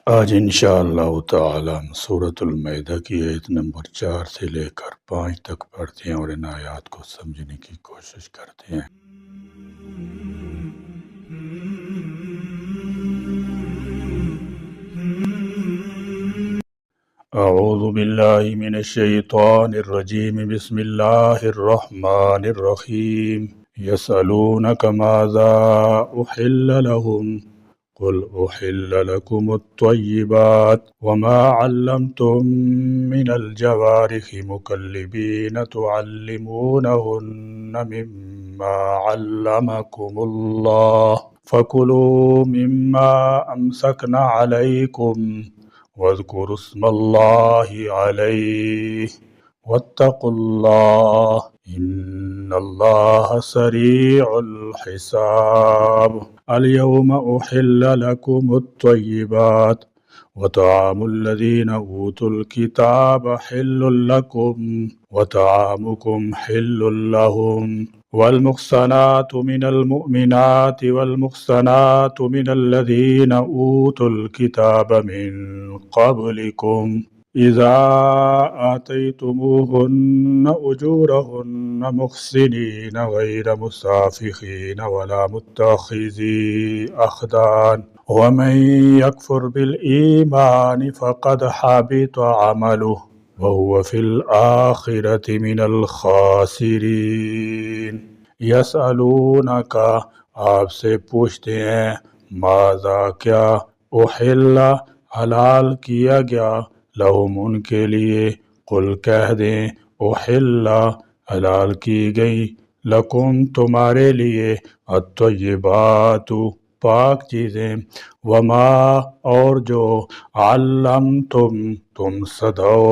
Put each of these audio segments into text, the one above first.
آج انشاءاللہ تعالی ہم سورۃ المائدہ کی آیت نمبر 4 سے لے کر 5 تک پڑھتے ہیں اور ان آیات کو سمجھنے کی کوشش کرتے ہیں۔ اعوذ باللہ من الشیطان الرجیم، بسم اللہ الرحمن الرحیم۔ یسألونک ماذا احل لهم قل أحل لكم الطيبات وما علمتم من الجوارح مكلبين تعلمونهن مما علمكم الله فكلوا مما أمسكن عليكم واذكروا اسم الله عليه واتقوا الله إن الله سريع الحساب۔ اليوم أحل لكم الطيبات وطعام الذين أوتوا الكتاب حل لكم وطعامكم حل لهم والمحصنات من المؤمنات والمحصنات من الذين أوتوا الكتاب من قبلكم إذا آتيتموهن أجورهن محصنين غير مسافحين ولا متخذي أخدان ومن يكفر بالإيمان فقد حبط عمله وهو في الآخرة من الخاسرين۔ یسألونک، آپ سے پوچھتے ہیں، ماذا کیا، احل حلال کیا گیا، لہم ان کے لیے، قل کہہ دیں، احل حلال کی گئی، لکم تمہارے لیے، الطیبات پاک چیزیں، وما اور جو، علمتم تم صدو۔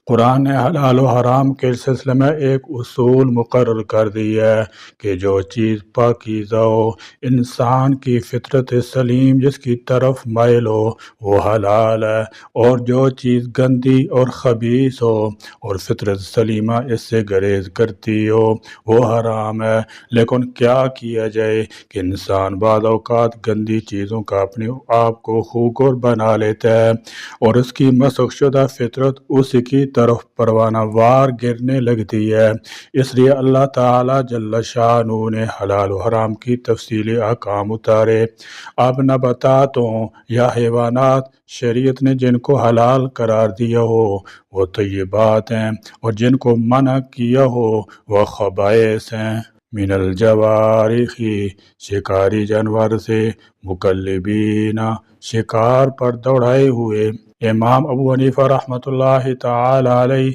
قرآن نے حلال و حرام کے سلسلے میں ایک اصول مقرر کر دی ہے کہ جو چیز پاکیزہ ہو، انسان کی فطرت سلیم جس کی طرف مائل ہو وہ حلال ہے، اور جو چیز گندی اور خبیث ہو اور فطرت سلیمہ اس سے گریز کرتی ہو وہ حرام ہے۔ لیکن کیا کیا جائے کہ انسان بعض اوقات گندی چیزوں کا اپنے آپ کو خوگر بنا لیتا ہے اور اس کی مسخ شدہ فطرت اسی کی طرف پروانہ وار گرنے لگتی ہے۔ اس لیے اللہ تعالی جل شانہ نے حلال و حرام کی تفصیلی احکام اتارے۔ اب نباتاتوں یا حیوانات شریعت نے جن کو حلال قرار دیا ہو وہ طیبات ہیں، اور جن کو منع کیا ہو وہ خبائث ہیں۔ من الجوارح، شکاری جانور سے، مکلبین، شکار پر دوڑائے ہوئے۔ امام ابو حنیفہ رحمۃ اللہ تعالی علیہ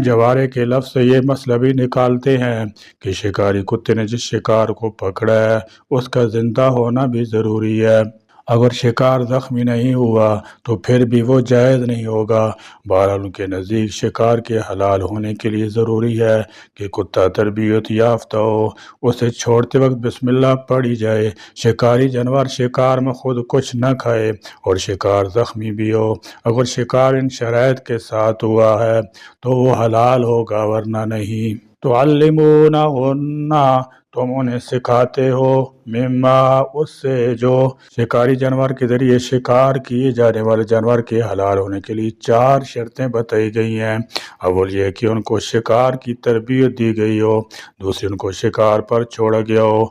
جوارے کے لفظ سے یہ مسئلہ بھی نکالتے ہیں کہ شکاری کتے نے جس شکار کو پکڑا ہے اس کا زندہ ہونا بھی ضروری ہے۔ اگر شکار زخمی نہیں ہوا تو پھر بھی وہ جائز نہیں ہوگا۔ بہرحال ان کے نزدیک شکار کے حلال ہونے کے لیے ضروری ہے کہ کتا تربیت یافتہ ہو، اسے چھوڑتے وقت بسم اللہ پڑھی جائے، شکاری جانور شکار میں خود کچھ نہ کھائے اور شکار زخمی بھی ہو۔ اگر شکار ان شرائط کے ساتھ ہوا ہے تو وہ حلال ہوگا ورنہ نہیں۔ تعلمونہن، تم انہیں سکھاتے ہو، مما اس سے جو، شکاری جانور کے ذریعے شکار کیے جانے والے جانور کے حلال ہونے کے لیے 4 شرطیں بتائی گئی ہیں۔ اول یہ کہ ان کو شکار کی تربیت دی گئی ہو، دوسری ان کو شکار پر چھوڑا گیا ہو،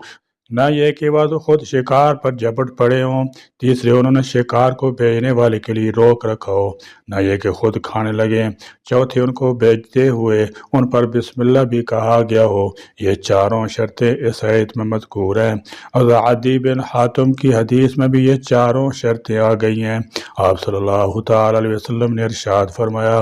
نہ یہ کہ وہ خود شکار پر جھپٹ پڑے ہوں، تیسرے انہوں نے شکار کو بھیجنے والے کے لیے روک رکھا ہو، نہ یہ کہ خود کھانے لگیں، چوتھے ان کو بھیجتے ہوئے ان پر بسم اللہ بھی کہا گیا ہو۔ یہ 4 شرطیں اس آیت میں مذکور ہیں۔ اور عدی بن حاتم کی حدیث میں بھی یہ 4 شرطیں آ گئی ہیں۔ آپ صلی اللہ تعالی علیہ وسلم نے ارشاد فرمایا،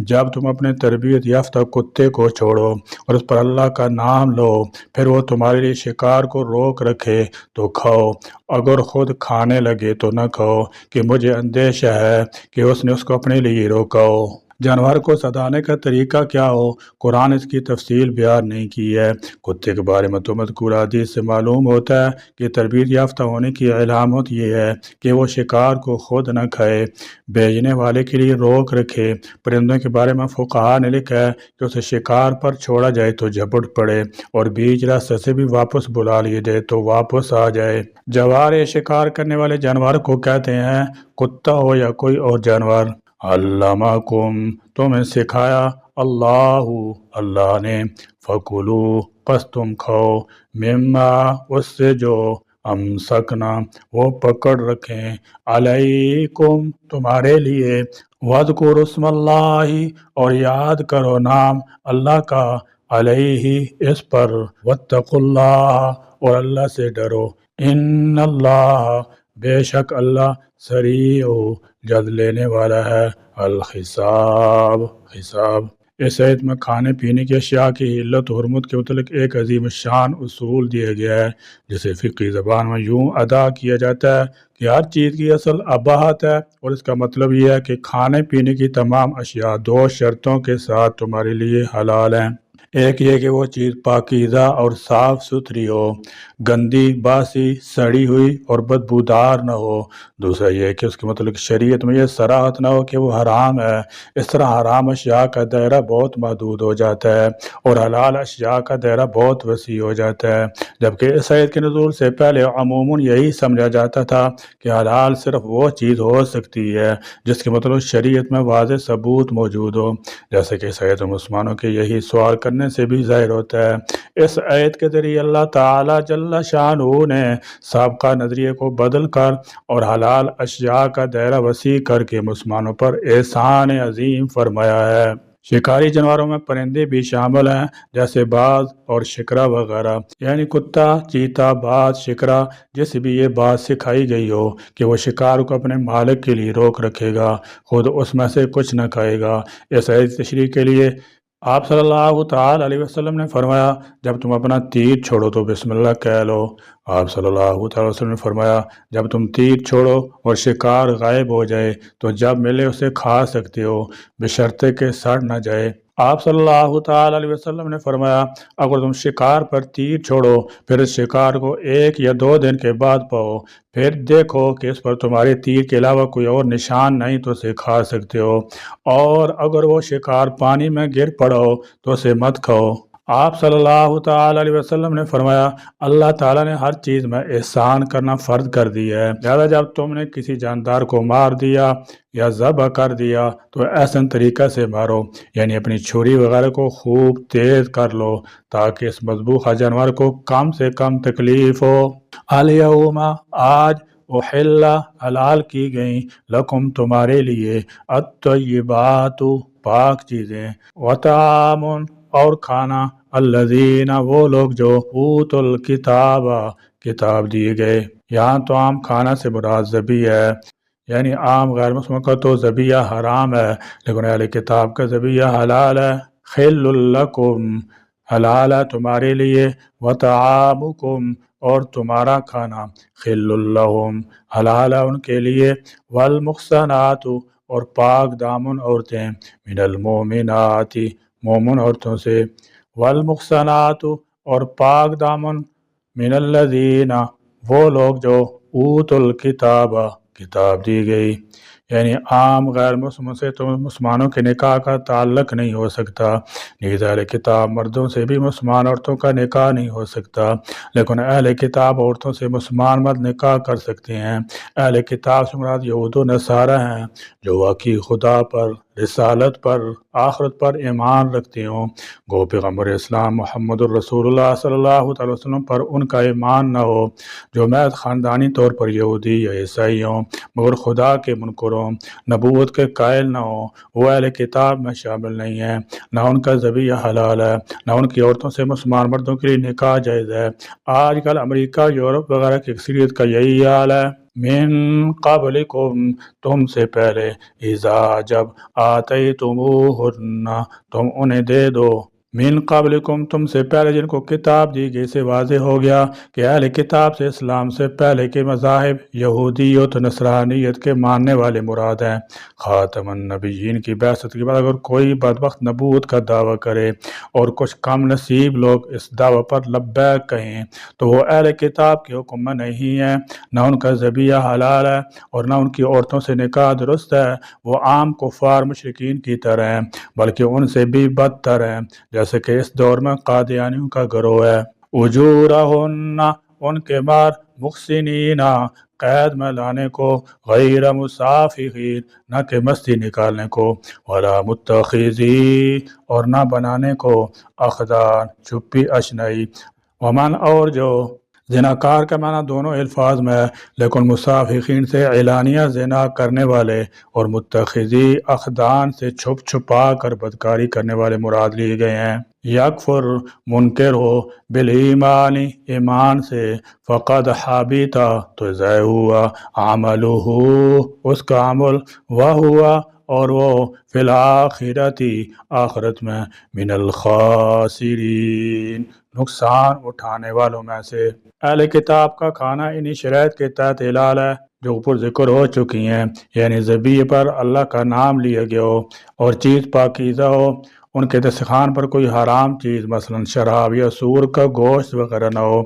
جب تم اپنے تربیت یافتہ کتے کو چھوڑو اور اس پر اللہ کا نام لو، پھر وہ تمہارے لیے شکار کو روک رکھے تو کھاؤ، اگر خود کھانے لگے تو نہ کھاؤ کہ مجھے اندیشہ ہے کہ اس نے اس کو اپنے لیے روکا ہو۔ جانور کو سدانے کا طریقہ کیا ہو، قرآن اس کی تفصیل بیان نہیں کی ہے۔ کتے کے بارے میں تو مذکورہ حدیث سے معلوم ہوتا ہے کہ تربیت یافتہ ہونے کی علامت یہ ہے کہ وہ شکار کو خود نہ کھائے، بیچنے والے کے لیے روک رکھے۔ پرندوں کے بارے میں فقہا نے لکھا ہے کہ اسے شکار پر چھوڑا جائے تو جھپٹ پڑے، اور بیچ راستے سے بھی واپس بلا لیے جائے تو واپس آ جائے۔ جوار شکار کرنے والے جانور کو کہتے ہیں، کتا ہو یا کوئی اور جانور۔ علمکم، تمہیں سکھایا، اللہ نے، فکلو، پس تم کھاؤ، مما، اس سے جو، امسکنا، وہ پکڑ رکھیں، علیکم، تمہارے لیے، وَاذْكُرُوا اسْمَ اللَّهِ، اور یاد کرو نام اللہ کا، علیہ، اس پر، وَاتَّقُوا اللَّهَ، اور اللہ سے ڈرو، ان اللہ، بے شک اللہ، سریع، جلد لینے والا ہے، الحساب، حساب۔ اس آیت میں کھانے پینے کی اشیاء کی علت و حرمت کے متعلق ایک عظیم الشان اصول دیا گیا ہے، جسے فقہی زبان میں یوں ادا کیا جاتا ہے کہ ہر چیز کی اصل اباحت ہے، اور اس کا مطلب یہ ہے کہ کھانے پینے کی تمام اشیاء دو شرطوں کے ساتھ تمہارے لیے حلال ہیں۔ ایک یہ کہ وہ چیز پاکیزہ اور صاف ستھری ہو، گندی، باسی، سڑی ہوئی اور بدبودار نہ ہو۔ دوسرا یہ کہ اس کے متعلق شریعت میں یہ صراحت نہ ہو کہ وہ حرام ہے۔ اس طرح حرام اشیاء کا دائرہ بہت محدود ہو جاتا ہے اور حلال اشیاء کا دائرہ بہت وسیع ہو جاتا ہے، جبکہ اس آیت کے نزول سے پہلے عموماً یہی سمجھا جاتا تھا کہ حلال صرف وہ چیز ہو سکتی ہے جس کے متعلق شریعت میں واضح ثبوت موجود ہو، جیسے کہ اس آیت میں مسلمانوں کے یہی سوال کرنے سے بھی ظاہر ہوتا ہے۔ اس آیت کے ذریعے اللہ تعالی جل شانہ نے سابقہ نظریے کو بدل کر اور حلال اشیاء کا دائرہ وسیع کر کے مسلمانوں پر احسان عظیم فرمایا ہے۔ شکاری جانوروں میں پرندے بھی شامل ہیں، جیسے باز اور شکرا وغیرہ، یعنی کتا، چیتا، باز، شکرا، جسے بھی یہ بات سکھائی گئی ہو کہ وہ شکار کو اپنے مالک کے لیے روک رکھے گا، خود اس میں سے کچھ نہ کھائے گا۔ اس آیت تشریح کے لیے آپ صلی اللہ تعالی علیہ وسلم نے فرمایا، جب تم اپنا تیر چھوڑو تو بسم اللہ کہہ لو۔ آپ صلی اللہ تعالی وسلم نے فرمایا، جب تم تیر چھوڑو اور شکار غائب ہو جائے تو جب ملے اسے کھا سکتے ہو، بشرطے کہ سڑ نہ جائے۔ آپ صلی اللہ تعالی علیہ وسلم نے فرمایا، اگر تم شکار پر تیر چھوڑو، پھر اس شکار کو 1 یا 2 دن کے بعد پاؤ، پھر دیکھو کہ اس پر تمہارے تیر کے علاوہ کوئی اور نشان نہیں تو اسے کھا سکتے ہو، اور اگر وہ شکار پانی میں گر پڑا ہو تو اسے مت کھاؤ۔ آپ صلی اللہ تعالی علیہ وسلم نے فرمایا، اللہ تعالیٰ نے ہر چیز میں احسان کرنا فرض کر دیا ہے، لہذا جب تم نے کسی جاندار کو مار دیا یا ذبح کر دیا تو احسن طریقہ سے مارو، یعنی اپنی چھری وغیرہ کو خوب تیز کر لو تاکہ اس مذبوحہ جانور کو کم سے کم تکلیف ہو۔ الیوم، آج، احل، حلال کی گئیں، لکم، تمہارے لیے، الطیبات، پاک چیزیں، وطعام، اور کھانا، الذین، وہ لوگ جو، اوتوا الکتاب، کتاب دیے گئے۔ یہاں تو عام کھانا سے مراد ذبیح ہے، یعنی عام غیر مسلموں کا تو ذبیحہ حرام ہے، لیکن اہل کتاب کا ذبیحہ حلال ہے۔ حل لکم، حلال ہے تمہارے لیے، وطعامکم، اور تمہارا کھانا، حل لہم، حلال ہے ان کے لیے، والمحصنات، اور پاک دامن عورتیں، من المؤمنات، مومن عورتوں سے، والمحصنات، اور پاک دامن، من الذین، وہ لوگ جو، اوتوا الکتاب، کتاب دی گئی، یعنی عام غیر مسلموں سے تو مسلمانوں کے نکاح کا تعلق نہیں ہو سکتا، نیز اہل کتاب مردوں سے بھی مسلمان عورتوں کا نکاح نہیں ہو سکتا، لیکن اہل کتاب عورتوں سے مسلمان مرد نکاح کر سکتے ہیں۔ اہل کتاب سے مراد یہود و نصارہ ہیں جو واقعی خدا پر، رسالت پر، آخرت پر ایمان رکھتے ہوں، گو پیغمبر اسلام محمد الرسول اللہ صلی اللہ علیہ وسلم پر ان کا ایمان نہ ہو، جو محض خاندانی طور پر یہودی یا عیسائی ہوں مگر خدا کے منکر ہوں، نبوت کے قائل نہ ہوں، وہ اہل کتاب میں شامل نہیں ہیں، نہ ان کا ذبیحہ حلال ہے، نہ ان کی عورتوں سے مسلمان مردوں کے لیے نکاح جائز ہے۔ آج کل امریکہ، یورپ وغیرہ کی اکثریت کا یہی حال ہے۔ من قبلکم، تم سے پہلے، اذا، جب، آتیتموہن، تم انہیں دے دو، من قبلکم تم سے پہلے جن کو کتاب دی گئی سے واضح ہو گیا کہ اہل کتاب سے اسلام سے پہلے کے مذاہب یہودیت و نصرانیت کے ماننے والے مراد ہیں۔ خاتم النبیین کی بعثت کے بعد اگر کوئی بدبخت نبوت کا دعویٰ کرے اور کچھ کم نصیب لوگ اس دعویٰ پر لبیک کہیں تو وہ اہل کتاب کے حکم میں نہیں ہیں، نہ ان کا ذبیحہ حلال ہے اور نہ ان کی عورتوں سے نکاح درست ہے، وہ عام کفار مشرکین کی طرح ہیں بلکہ ان سے بھی بدتر ہیں، جیسے کہ اس دور میں قادیانیوں کا گروہ ہے۔ اجورہن ان کے مار محسنین قید میں لانے کو، غیر مسافحین نہ کہ مستی نکالنے کو، ولا متخذی اور نہ بنانے کو، اخدان چپی اشنائی، ومن اور جو زناکار کا معنی دونوں الفاظ میں ہے لیکن مسافحین سے اعلانیہ زنا کرنے والے اور متخذی اخدان سے چھپ چھپا کر بدکاری کرنے والے مراد لیے گئے ہیں۔ یکفر منکر ہو بالایمان ایمان سے، فقد حبیتا تو ضائع ہوا، عملہ اس کا عمل، وہوا اور وہ فی الآخرتی آخرت میں من الخاسرین نقصان اٹھانے والوں میں سے۔ اہل کتاب کا کھانا انہی شرائط کے تحت حلال ہے جو اوپر ذکر ہو چکی ہیں، یعنی ذبیحے پر اللہ کا نام لیا گیا ہو اور چیز پاکیزہ ہو، ان کے دسترخوان پر کوئی حرام چیز مثلا شراب یا سور کا گوشت وغیرہ نہ ہو،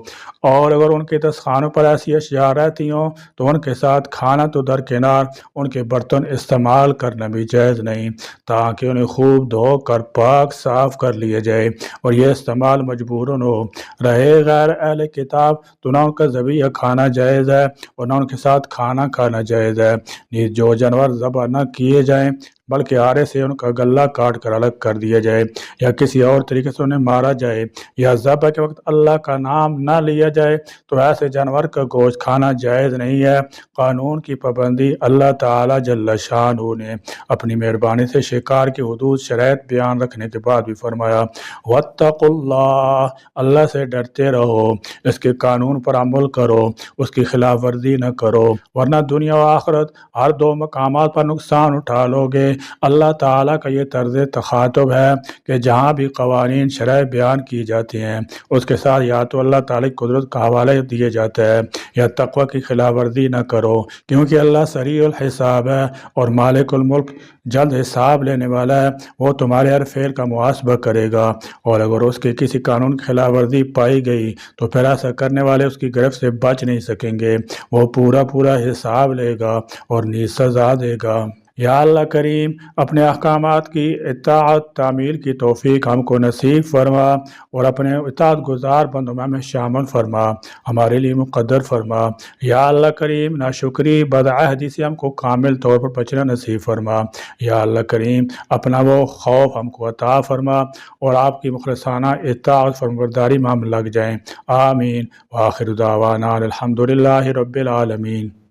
اور اگر ان کے دسترخوانوں پر ایسی اشیاء رہتی ہوں تو ان کے ساتھ کھانا تو درکنار ان کے برتن استعمال کرنا بھی جائز نہیں، تاکہ انہیں خوب دھو کر پاک صاف کر لیا جائے اور یہ استعمال مجبورن ہو۔ رہے غیر اہل کتاب تو نہ ان کا ذبیحہ کھانا جائز ہے اور نہ ان کے ساتھ کھانا کھانا جائز ہے، نیز جو جانور ذبح نہ کیے جائیں بلکہ آرے سے ان کا گلہ کاٹ کر الگ کر دیا جائے یا کسی اور طریقے سے انہیں مارا جائے یا ذبح کے وقت اللہ کا نام نہ لیا جائے تو ایسے جانور کا گوشت کھانا جائز نہیں ہے۔ قانون کی پابندی اللہ تعالی جل شانہ نے اپنی مہربانی سے شکار کی حدود شرائط بیان رکھنے کے بعد بھی فرمایا واتقوا اللہ، اللہ سے ڈرتے رہو، اس کے قانون پر عمل کرو، اس کی خلاف ورزی نہ کرو، ورنہ دنیا و آخرت ہر دو مقامات پر نقصان اٹھا لو گے۔ اللہ تعالیٰ کا یہ طرز تخاطب ہے کہ جہاں بھی قوانین شرع بیان کی جاتی ہیں اس کے ساتھ یا تو اللہ تعالیٰ کی قدرت کا حوالہ دیے جاتا ہے یا تقوی کی خلاف ورزی نہ کرو، کیونکہ اللہ سریع الحساب ہے اور مالک الملک جلد حساب لینے والا ہے، وہ تمہارے ہر فعل کا محاسبہ کرے گا، اور اگر اس کے کسی قانون کی خلاف ورزی پائی گئی تو پھر ایسا کرنے والے اس کی گرفت سے بچ نہیں سکیں گے، وہ پورا حساب لے گا اور نیز سزا دے گا۔ یا اللہ کریم اپنے احکامات کی اطاعت تعمیل کی توفیق ہم کو نصیب فرما اور اپنے اطاعت گزار بندوں میں ہمیں شامل فرما، ہمارے لیے مقدر فرما۔ یا اللہ کریم ناشکری بدعہدی سے ہم کو کامل طور پر بچنا نصیب فرما۔ یا اللہ کریم اپنا وہ خوف ہم کو عطا فرما اور آپ کی مخلصانہ اطاعت فرمانبرداری میں ہم لگ جائیں، آمین۔ وآخر دعوانا الحمدللہ رب العالمین۔